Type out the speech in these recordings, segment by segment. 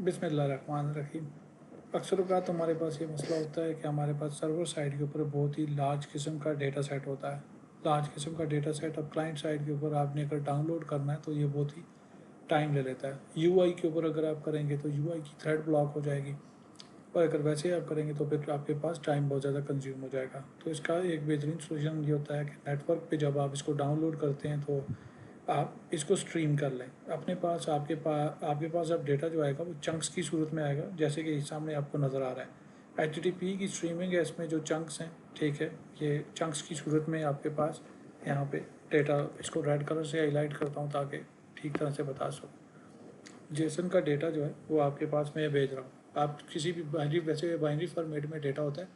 बिस्मिल्लाहिर्रहमानिर्रहीम। अक्सर औक़ात हमारे पास ये मसला होता है कि हमारे पास सर्वर साइड के ऊपर बहुत ही लार्ज किस्म का डेटा सेट होता है। लार्ज किस्म का डेटा सेट अब क्लाइंट साइड के ऊपर आपने अगर डाउनलोड करना है तो ये बहुत ही टाइम ले लेता है। यूआई के ऊपर अगर आप करेंगे तो यूआई की थ्रेड ब्लॉक हो जाएगी, और अगर वैसे आप करेंगे तो फिर आपके पास टाइम बहुत ज़्यादा कंज्यूम हो जाएगा। तो इसका एक बेहतरीन सोल्यूशन ये होता है कि नेटवर्क पे जब आप इसको डाउनलोड करते हैं तो आप इसको स्ट्रीम कर लें। आपके पास अब डेटा जो आएगा वो चंक्स की सूरत में आएगा, जैसे कि सामने आपको नज़र आ रहा है। HTTP की स्ट्रीमिंग है, इसमें जो चंक्स हैं, ठीक है, ये चंक्स की सूरत में आपके पास यहाँ पे डेटा, इसको रेड कलर से हाईलाइट करता हूँ ताकि ठीक तरह से बता सकूँ। जेसन का डेटा जो है वो आपके पास मैं भेज रहा हूँ। आप किसी भी बाइनरी फॉर्मेट में डेटा होता है,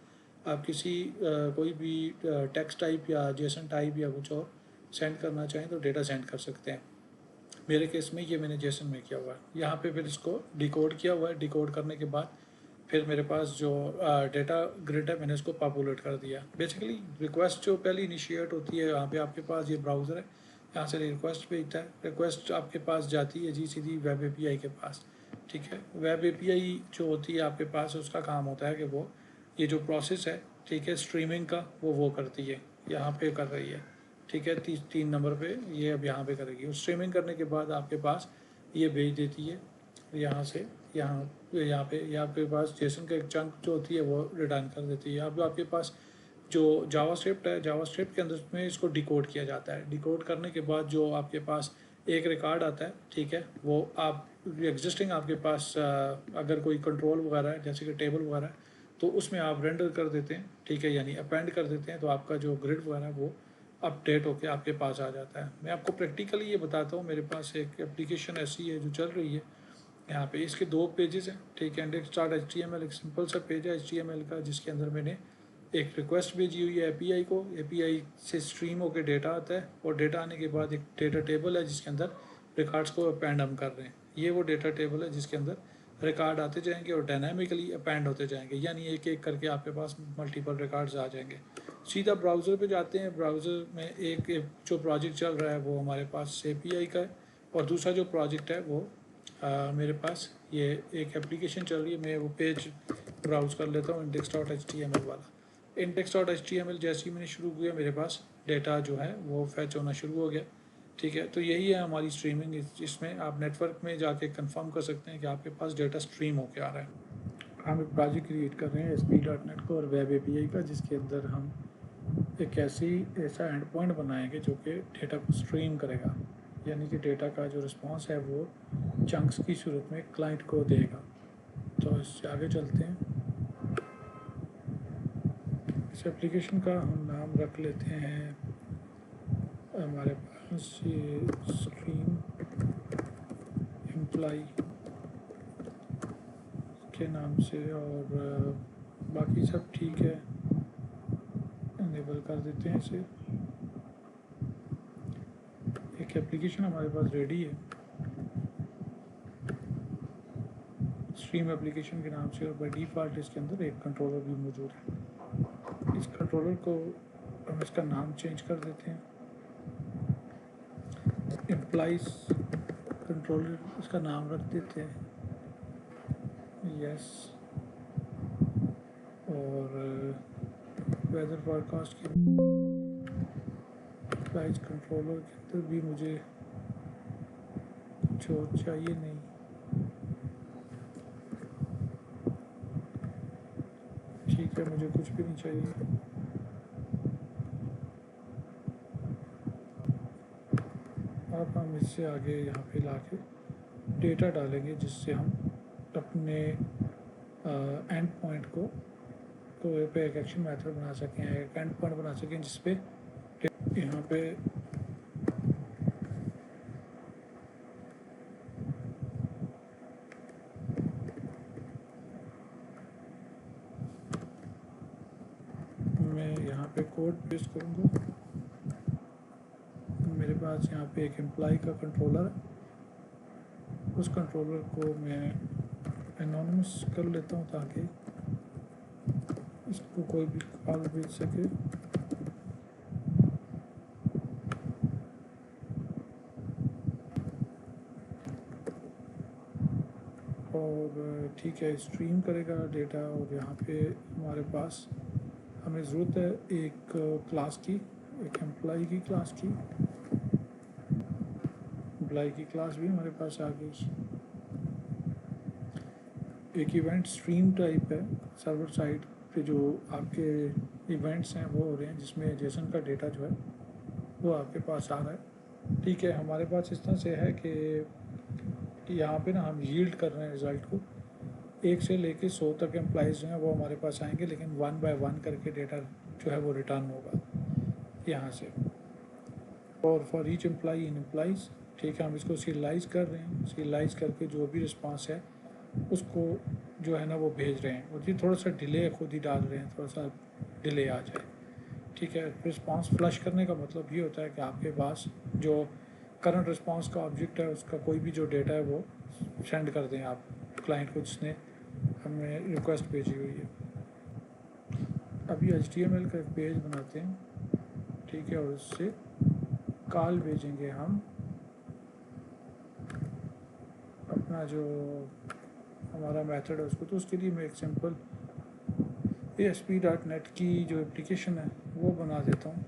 आप किसी कोई भी टेक्स्ट टाइप या जेसन टाइप या कुछ और सेंड करना चाहें तो डेटा सेंड कर सकते हैं। मेरे केस में ये मैंने जेसन में किया हुआ है। यहाँ पे फिर इसको डिकोड किया हुआ है। डिकोड करने के बाद फिर मेरे पास जो डेटा ग्रिड है मैंने इसको पॉपुलेट कर दिया। बेसिकली रिक्वेस्ट जो पहले इनिशिएट होती है, यहाँ पे आपके पास ये ब्राउज़र है, यहाँ से रिक्वेस्ट भेजता है। रिक्वेस्ट आपके पास जाती है जी सीधी वेब API के पास, ठीक है। वेब API जो होती है आपके पास, उसका काम होता है कि वो ये जो प्रोसेस है, ठीक है, स्ट्रीमिंग का वो करती है, यहाँ पे कर रही है, ठीक है। 3 नंबर पे ये अब यहाँ पे करेगी। और स्ट्रीमिंग करने के बाद आपके पास ये भेज देती है यहाँ से यहाँ पे आपके पास जेसन का एक चंक जो होती है वो रिटर्न कर देती है। अब आपके पास जो जावास्क्रिप्ट है, जावास्क्रिप्ट के अंदर में इसको डिकोड किया जाता है। डिकोड करने के बाद जो आपके पास एक रिकॉर्ड आता है, ठीक है, वो आप एग्जिस्टिंग आपके पास अगर कोई कंट्रोल वगैरह है, जैसे कि टेबल वगैरह है, तो उसमें आप रेंडर कर देते हैं, ठीक है, यानी अपेंड कर देते हैं, तो आपका जो ग्रिड वगैरह वो अपडेट होके आपके पास आ जाता है। मैं आपको प्रैक्टिकली ये बताता हूँ। मेरे पास एक एप्लीकेशन ऐसी है जो चल रही है। यहाँ पे इसके 2 पेजेस हैं, ठीक है। index.html एक सिंपल सा पेज है HTML का, जिसके अंदर मैंने एक रिक्वेस्ट भेजी हुई है API को। API से स्ट्रीम होकर डेटा आता है, और डेटा आने के बाद एक डेटा टेबल है जिसके अंदर रिकॉर्ड्स को अपेंड हम कर रहे हैं। ये वो डेटा टेबल है जिसके अंदर रिकॉर्ड आते जाएंगे और डायनामिकली अपेंड होते जाएंगे, यानी एक एक करके आपके पास मल्टीपल रिकॉर्ड्स आ जाएंगे। सीधा ब्राउज़र पे जाते हैं। ब्राउज़र में एक जो प्रोजेक्ट चल रहा है वो हमारे पास API का है, और दूसरा जो प्रोजेक्ट है वो मेरे पास ये एक एप्लीकेशन चल रही है। मैं वो पेज ब्राउज़ कर लेता हूँ, index.html वाला। index.html जैसे ही मैंने शुरू किया, मेरे पास डेटा जो है वो फैच होना शुरू हो गया, ठीक है। तो यही है हमारी स्ट्रीमिंग। इसमें आप नेटवर्क में जाके कंफर्म कर सकते हैं कि आपके पास डेटा स्ट्रीम होके आ रहा है। हम एक प्रोजेक्ट क्रिएट कर रहे हैं ASP.NET को और वेब API का, जिसके अंदर हम एक ऐसा एंड पॉइंट बनाएंगे जो कि डेटा को स्ट्रीम करेगा, यानी कि डेटा का जो रिस्पॉन्स है वो चंक्स की सूरत में क्लाइंट को देगा। तो इससे आगे चलते हैं। इस एप्लीकेशन का हम नाम रख लेते हैं, हमारे पास ये स्ट्रीम एम्प्लॉय के नाम से, और बाकी सब ठीक है, इनेबल कर देते हैं इसे। एक एप्लीकेशन हमारे पास रेडी है स्ट्रीम एप्लीकेशन के नाम से, और बाई डिफ़ॉल्ट इसके अंदर एक कंट्रोलर भी मौजूद है। इस कंट्रोलर को हम इसका नाम चेंज कर देते हैं, एम्प्लॉइज कंट्रोलर इसका नाम रख देते हैं, यस। और वेदर फॉरकास्ट के एम्प्लॉइज कंट्रोलर के अंदर भी मुझे कुछ और चाहिए नहीं, ठीक है, मुझे कुछ भी नहीं चाहिए। अब हम इससे आगे यहाँ पे लाके डेटा डालेंगे, जिससे हम अपने एंड पॉइंट को पे एक एक्शन मेथड बना सकें, एक एंड पॉइंट बना सकें जिसपे यहाँ पे मैं यहाँ पे कोड पेस्ट करूँगा। मेरे पास यहाँ पे एक एम्प्लॉय का कंट्रोलर है, उस कंट्रोलर को मैं एनोनिमस कर लेता हूँ ताकि इसको कोई भी कॉल भेज सके। और ठीक है, स्ट्रीम करेगा डेटा। और यहाँ पे हमारे पास हमें ज़रूरत है एक क्लास की, एक एम्प्लॉय की क्लास की। एम्प्लॉय की क्लास भी हमारे पास आ गई। एक इवेंट स्ट्रीम टाइप है, सर्वर साइड पे जो आपके इवेंट्स हैं वो हो रहे हैं, जिसमें जेसन का डेटा जो है वो आपके पास आ रहा है। ठीक है, हमारे पास इस तरह से है कि यहाँ पे ना हम यील्ड कर रहे हैं रिज़ल्ट को। 1 से लेके 100 तक एम्प्लॉइज़ जो हैं वो हमारे पास आएंगे, लेकिन 1 बाय 1 करके डेटा जो है वो रिटर्न होगा यहाँ से। और for each employee in employees, ठीक है, हम इसको सीरियलाइज़ कर रहे हैं। सीरियलाइज़ करके जो भी रिस्पांस है उसको जो है ना वो भेज रहे हैं। और ये थोड़ा सा डिले खुद ही डाल रहे हैं, थोड़ा सा डिले आ जाए। ठीक है, रिस्पांस फ्लश करने का मतलब ये होता है कि आपके पास जो करंट रिस्पांस का ऑब्जेक्ट है उसका कोई भी जो डेटा है वो सेंड कर दें आप क्लाइंट को जिसने हमें रिक्वेस्ट भेजी हुई है। अभी HTML का एक पेज बनाते हैं, ठीक है, और उससे कॉल भेजेंगे हम अपना जो हमारा मेथड है उसको। तो उसके लिए मैं एक सिंपल ASP.NET की जो एप्लीकेशन है वो बना देता हूँ।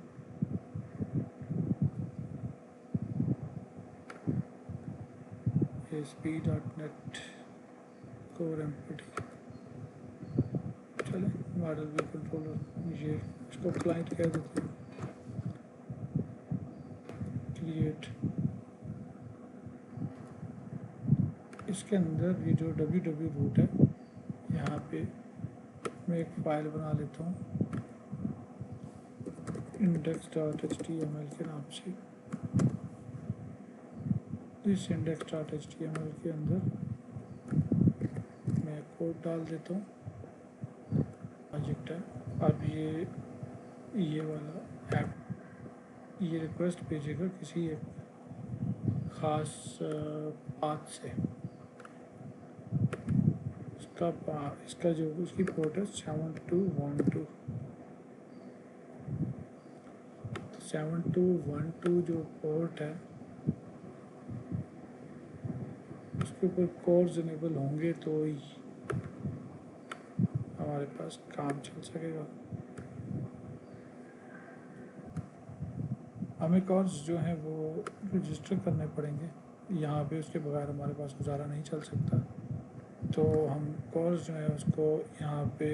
ASP.NET कोर एम्पटी, चले मॉडल व्यू कंट्रोलर, ये इसको क्लाइंट कह देते हैं। क्रिएट, इसके अंदर ये जो www रूट है यहाँ पे मैं एक फ़ाइल बना लेता हूँ index.html के नाम से। इस index.html के अंदर मैं कोड डाल देता हूँ, प्रोजेक्ट है। अब ये वाला ऐप ये रिक्वेस्ट भेजेगा किसी एक ख़ास पाथ से। इसका जो उसकी पोर्ट है 7212। 7212 जो पोर्ट है उसके ऊपर कोर्स इनेबल होंगे तो ही हमारे पास काम चल सकेगा। हमें कोर्स जो हैं वो रजिस्टर करने पड़ेंगे यहाँ पे, उसके बगैर हमारे पास गुजारा नहीं चल सकता। तो हम कोर्स जो है उसको यहाँ पे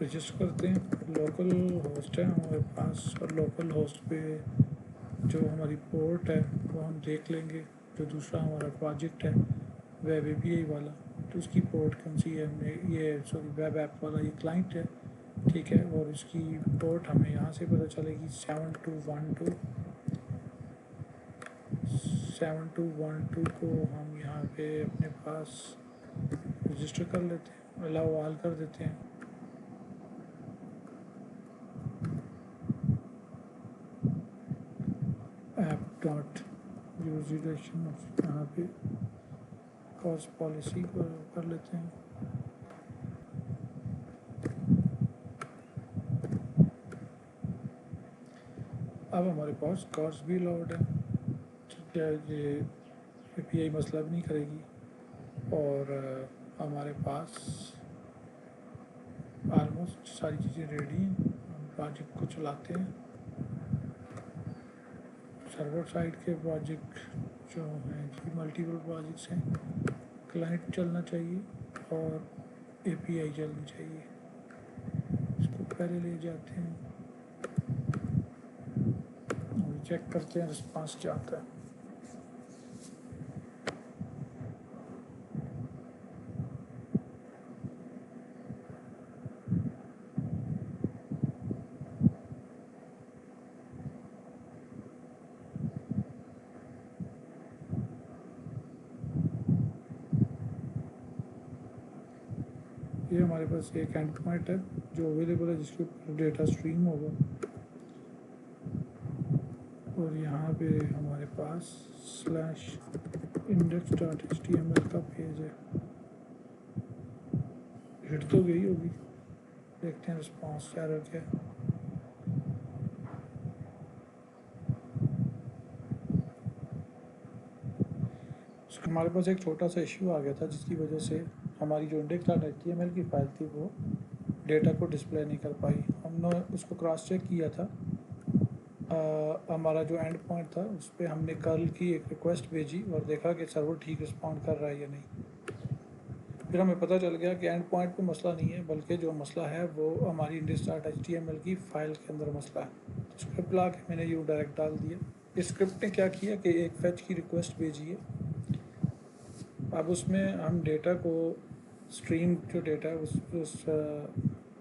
रजिस्टर करते हैं। लोकल होस्ट है हमारे पास, और लोकल होस्ट पे जो हमारी पोर्ट है वो हम देख लेंगे। जो दूसरा हमारा प्रोजेक्ट है वेब API वाला, तो उसकी पोर्ट कौन सी है, ये सॉरी वेब ऐप वाला ये क्लाइंट है, ठीक है। और इसकी पोर्ट हमें यहाँ से पता चलेगी 7212। 7212 को हम यहाँ पे अपने पास रजिस्टर कर लेते हैं, अलाउ ऑल कर देते हैं। ऐप डॉट यूजिलेशन यहाँ पे कॉस्ट पॉलिसी को कर लेते हैं। अब हमारे पास कॉस्ट भी अलाउड है, ठीक है, ये API मसला भी नहीं करेगी। और हमारे पास ऑलमोस्ट सारी चीज़ें रेडी हैं। हम प्रोजेक्ट को चलाते हैं। सर्वर साइड के प्रोजेक्ट जो हैं जी मल्टीपल प्रोजेक्ट्स हैं। क्लाइंट चलना चाहिए और API चलनी चाहिए। इसको पहले ले जाते हैं और चेक करते हैं रिस्पांस क्या आता है। ये हमारे पास एक एंड पॉइंट है जो अवेलेबल है, जिसके ऊपर डेटा स्ट्रीम होगा। और यहाँ पे हमारे पास /index.html का पेज है। हिट तो गई होगी, देखते हैं रिस्पांस क्या रह गया। हमारे पास एक छोटा सा इश्यू आ गया था जिसकी वजह से हमारी जो index.html की फ़ाइल थी वो डेटा को डिस्प्ले नहीं कर पाई। हमने उसको क्रॉस चेक किया था। हमारा जो एंड पॉइंट था उस पर हमने कर्ल की एक रिक्वेस्ट भेजी और देखा कि सर्वर ठीक रिस्पॉन्ड कर रहा है या नहीं। फिर हमें पता चल गया कि एंड पॉइंट पे मसला नहीं है, बल्कि जो मसला है वो हमारी index.html की फ़ाइल के अंदर मसला है। तो स्क्रिप्ट ला के मैंने यू डायरेक्ट डाल दिया। इस स्क्रिप्ट ने क्या किया कि एक फैच की रिक्वेस्ट भेजी है। अब उसमें हम डेटा को स्ट्रीम जो डेटा है उस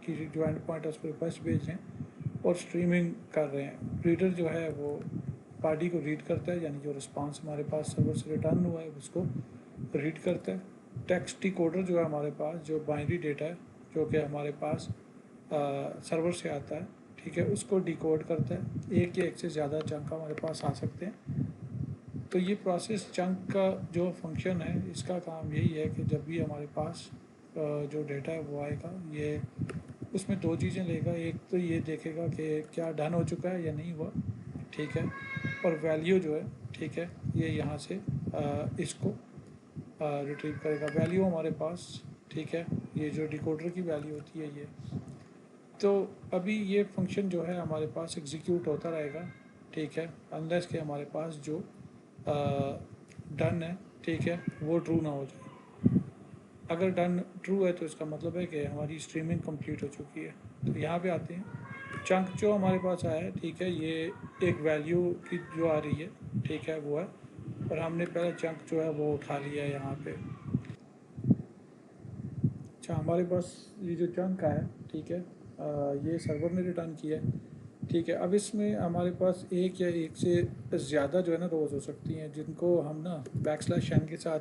की जो एंड पॉइंट है उसको रिक्वेस्ट भेज रहे हैं और स्ट्रीमिंग कर रहे हैं। रीडर जो है वो पार्टी को रीड करता है, यानी जो रिस्पांस हमारे पास सर्वर से रिटर्न हुआ है उसको रीड करता है। टेक्स्ट डिकोडर जो है हमारे पास, जो बाइनरी डेटा है जो कि हमारे पास सर्वर से आता है, ठीक है, उसको डिकोड करता है। एक या एक से ज़्यादा चंक हमारे पास आ सकते हैं। तो ये प्रोसेस चंक का जो फंक्शन है इसका काम यही है कि जब भी हमारे पास जो डेटा है वो आएगा, ये उसमें दो चीज़ें लेगा। एक तो ये देखेगा कि क्या डन हो चुका है या नहीं हुआ, ठीक है, और वैल्यू जो है, ठीक है, ये यहाँ से इसको रिट्रीव करेगा। वैल्यू हमारे पास, ठीक है, ये जो डिकोडर की वैल्यू होती है ये। तो अभी ये फंक्शन जो है हमारे पास एग्जीक्यूट होता रहेगा, ठीक है, अनलेस के हमारे पास जो डन है, ठीक है, वो ट्रू ना हो जाए। अगर डन ट्रू है तो इसका मतलब है कि हमारी स्ट्रीमिंग कंप्लीट हो चुकी है। तो यहाँ पे आते हैं। चंक जो हमारे पास आया है, ठीक है, ये एक वैल्यू की जो आ रही है, ठीक है, वो है, और हमने पहले चंक जो है वो उठा लिया है यहाँ पे। अच्छा, हमारे पास ये जो चंक आया है, ठीक है, ये सर्वर ने रिटर्न किया है, ठीक है। अब इसमें हमारे पास एक या एक से ज़्यादा जो है ना रोज़ हो सकती हैं, जिनको हम ना बैकस्लैश n के साथ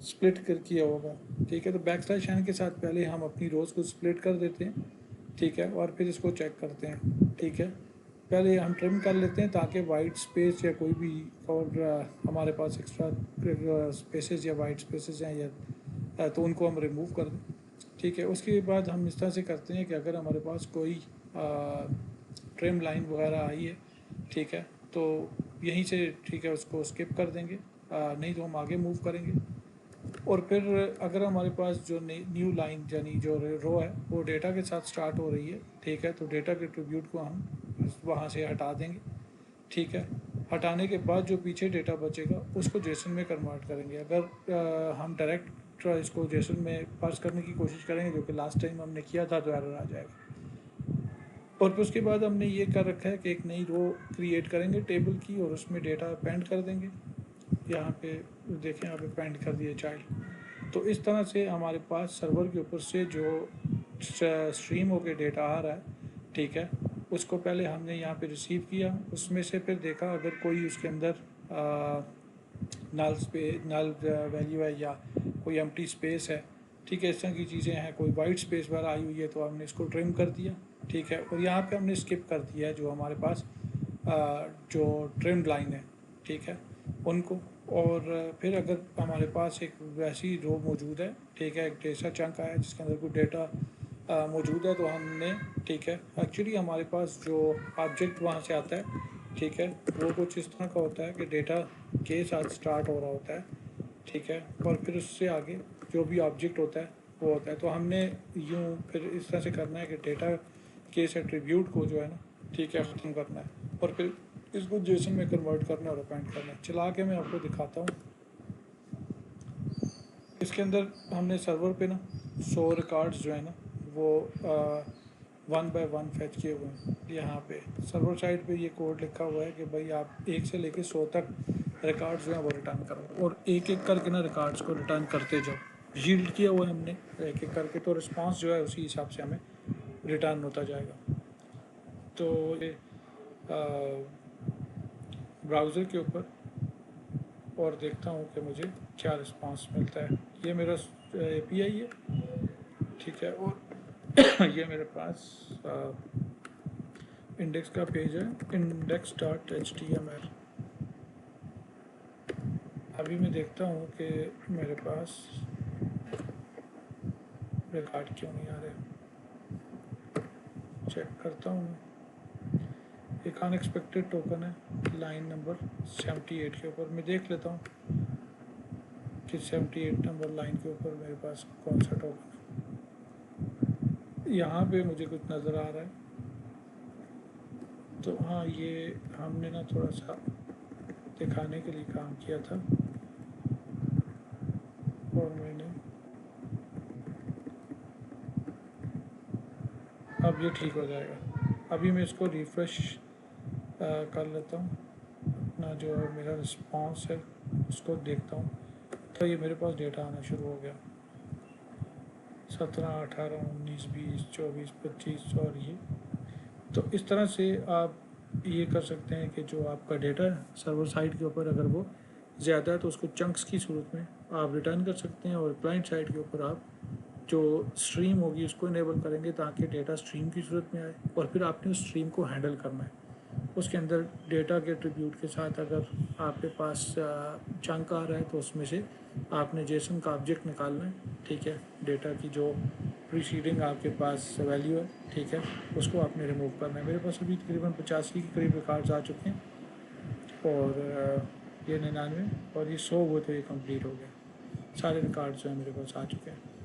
स्प्लिट कर किया होगा, ठीक है। तो बैकस्लैश n के साथ पहले हम अपनी रोज़ को स्प्लिट कर देते हैं, ठीक है, और फिर इसको चेक करते हैं, ठीक है। पहले हम ट्रिम कर लेते हैं ताकि वाइट स्पेस या कोई भी और हमारे पास एक्स्ट्रा स्पेसेस या वाइट स्पेसेस हैं या तो उनको हम रिमूव कर दें, ठीक है। उसके बाद हम इस तरह से करते हैं कि अगर हमारे पास कोई ट्रिम लाइन वगैरह आई है, ठीक है, तो यहीं से, ठीक है, उसको स्किप कर देंगे, नहीं तो हम आगे मूव करेंगे। और फिर अगर हमारे पास जो न्यू लाइन यानी जो रो है वो डेटा के साथ स्टार्ट हो रही है, ठीक है, तो डेटा के एट्रीब्यूट को हम वहाँ से हटा देंगे, ठीक है। हटाने के बाद जो पीछे डेटा बचेगा उसको जेसन में कन्वर्ट करेंगे। अगर हम डायरेक्ट इसको जेसन में पास करने की कोशिश करेंगे, जो कि लास्ट टाइम हमने किया था, तो एरर आ जाएगा। और फिर उसके बाद हमने ये कर रखा है कि एक नई रो क्रिएट करेंगे टेबल की और उसमें डेटा पेंट कर देंगे। यहाँ पे देखें, यहाँ पे पेंट कर दिया चाइल्ड। तो इस तरह से हमारे पास सर्वर के ऊपर से जो स्ट्रीम होकर डेटा आ रहा है, ठीक है, उसको पहले हमने यहाँ पे रिसीव किया। उसमें से फिर देखा अगर कोई उसके अंदर नल वैल्यू है या कोई एम्प्टी स्पेस है, ठीक है, इस तरह की चीज़ें हैं, कोई वाइट स्पेस वगैरह आई हुई है तो हमने इसको ट्रिम कर दिया, ठीक है। और यहाँ पे हमने स्किप कर दिया है जो हमारे पास जो ट्रिम लाइन है, ठीक है, उनको। और फिर अगर हमारे पास एक वैसी रो मौजूद है, ठीक है, एक ऐसा चंक आया जिसके अंदर कोई डेटा मौजूद है, तो हमने, ठीक है, एक्चुअली हमारे पास जो ऑब्जेक्ट वहाँ से आता है, ठीक है, वो कुछ इस तरह का होता है कि डेटा के साथ स्टार्ट हो रहा होता है, ठीक है, और फिर उससे आगे जो भी ऑब्जेक्ट होता है वो होता है। तो हमने यूँ फिर इस तरह से करना है कि डेटा के इस एट्रीब्यूट को जो है ना, ठीक है, ख़त्म करना है और फिर इसको जेसन में कन्वर्ट करना और अपेंड करना है। चला के मैं आपको दिखाता हूँ। इसके अंदर हमने सर्वर पे ना 100 रिकॉर्ड्स जो है ना वो 1 बाय 1 फैच किए हुए हैं। यहाँ पे सर्वर साइड पे ये कोड लिखा हुआ है कि भाई आप 1 से लेके 100 तक रिकॉर्ड्स जो हैं वो रिटर्न करो और एक एक करके ना रिकॉर्ड्स को रिटर्न करते जाओ। यील्ड किया हुआ है हमने एक एक करके, तो रिस्पांस जो है उसी हिसाब से हमें रिटर्न होता जाएगा। तो ये ब्राउज़र के ऊपर और देखता हूँ कि मुझे क्या रिस्पांस मिलता है। ये मेरा API है, ठीक है, और ये मेरे पास इंडेक्स का पेज है, index.html। अभी मैं देखता हूँ कि मेरे पास रिकॉर्ड क्यों नहीं आ रहे, चेक करता हूँ। एक अनएक्सपेक्टेड टोकन है लाइन नंबर 78 के ऊपर, मैं देख लेता हूँ। कि 78 नंबर लाइन के ऊपर मेरे पास कौन सा टोकन है। यहाँ पे मुझे कुछ नज़र आ रहा है, तो हाँ ये हमने ना थोड़ा सा दिखाने के लिए काम किया था और मैंने अब ये ठीक हो जाएगा। अभी मैं इसको रिफ़्रेश कर लेता हूँ, अपना जो मेरा रिस्पांस है उसको देखता हूँ, तो ये मेरे पास डेटा आना शुरू हो गया। 17, 18, 19, 20, 24, 25 और ये। तो इस तरह से आप ये कर सकते हैं कि जो आपका डेटा है सर्वर साइड के ऊपर अगर वो ज़्यादा है तो उसको चंक्स की सूरत में आप रिटर्न कर सकते हैं, और क्लाइंट साइड के ऊपर आप जो स्ट्रीम होगी उसको इनेबल करेंगे ताकि डेटा स्ट्रीम की सूरत में आए, और फिर आपने उस स्ट्रीम को हैंडल करना है। उसके अंदर डेटा के एट्रीब्यूट के साथ अगर आपके पास चंक आ रहा है तो उसमें से आपने जेसन का ऑब्जेक्ट निकालना है, ठीक है। डेटा की जो प्रीसीडिंग आपके पास वैल्यू है, ठीक है, उसको आपने रिमूव करना है। मेरे पास अभी तकरीबन 85 के करीब रिकॉर्ड्स आ चुके हैं, और ये 99 और ये 100 हुए तो ये कंप्लीट हो गया। सारे रिकॉर्ड्स जो हैं मेरे पास आ चुके हैं।